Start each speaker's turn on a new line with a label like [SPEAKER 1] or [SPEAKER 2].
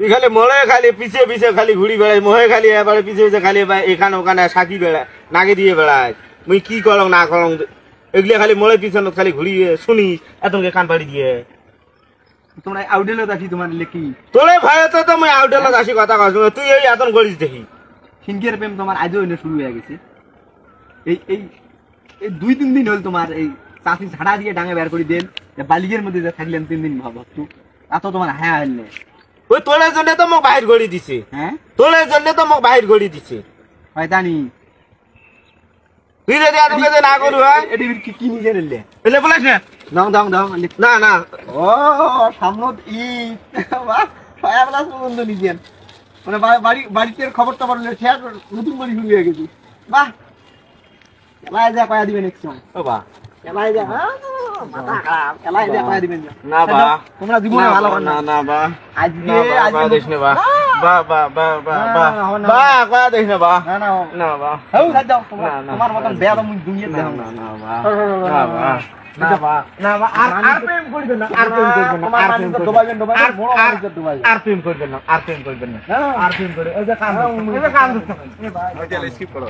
[SPEAKER 1] তুই খালি মরে খালি পিছে পিছে খালি ঘুরি বেড়াই মহে খালি এবারে পিছে পিছে খালি এখানে ওখানে সাকি বেড়ায় নাকে দিয়ে বেড়ায় মুই কি করং না করং এগুলি খালি মরে পিছনে খালি ঘুরি শুনি এতকে কান পাড়ি দিয়ে
[SPEAKER 2] তোমরা আউডেলত আসি তোমার লেকি
[SPEAKER 1] তোরে ভয়তে তো মুই আউটেলত আসি কথা কস তুই এই এতন গড়িস দেখি
[SPEAKER 2] সিংহের প্রেম তোমার আজও এনে শুরু হয়ে গেছে এই এই এই 2-3 দিন হল তোমার এই চাষি ঝাড়া দিয়ে ডাঙে বের করে দেন বালিগের মধ্যে যে থাকলেন 3 দিন ভাবতো এত তোমার হায়া হইলে
[SPEAKER 1] ওই তোলের জন্য তো মোক বাহির গড়ি দিছে
[SPEAKER 2] হ্যাঁ
[SPEAKER 1] তোলের জন্য তো মোক বাহির গড়ি দিছে
[SPEAKER 2] হয় জানি
[SPEAKER 1] তুই যদি এতকে যে না করু হয়
[SPEAKER 2] এটি কি নিজে নিলে
[SPEAKER 1] এলে বলাস না
[SPEAKER 2] দাও দাও দাও
[SPEAKER 1] না না
[SPEAKER 2] ও সামনত ই বাহ ছয়াবেলা বন্ধু নিজেন মানে বাড়িতে খবর টবর শেয়ার নতুন বাড়ি শুরু হয়ে গেছে বাহ এলাই যা কয়া দিবেন এক সময়
[SPEAKER 1] ও বা
[SPEAKER 2] এলাই যা মাথা খারাপ এলাই যা কয়া দিবেন
[SPEAKER 1] না বা
[SPEAKER 2] তোমরা জীবনে ভালো
[SPEAKER 1] না না বা
[SPEAKER 2] আজকে
[SPEAKER 1] আজকে দেখ না বা বা বা বা বা বা বা কয়া দেখ না বা
[SPEAKER 2] না না
[SPEAKER 1] না বা
[SPEAKER 2] হেউ যাও তোমার মতন বেয়াদ মুই দুনিয়া
[SPEAKER 1] না
[SPEAKER 2] দেও
[SPEAKER 1] না না বা না বা না বা না বা আর প্রেম করবেন না আর প্রেম করবেন না আর প্রেম
[SPEAKER 2] ডুবাইবেন ডুবাইবেন বড় মানুষ ডুবাইবেন
[SPEAKER 1] আর প্রেম করবেন না আর প্রেম করবেন না আর প্রেম করে ওই যে কান ওই যে কান ওই যে স্কিপ করো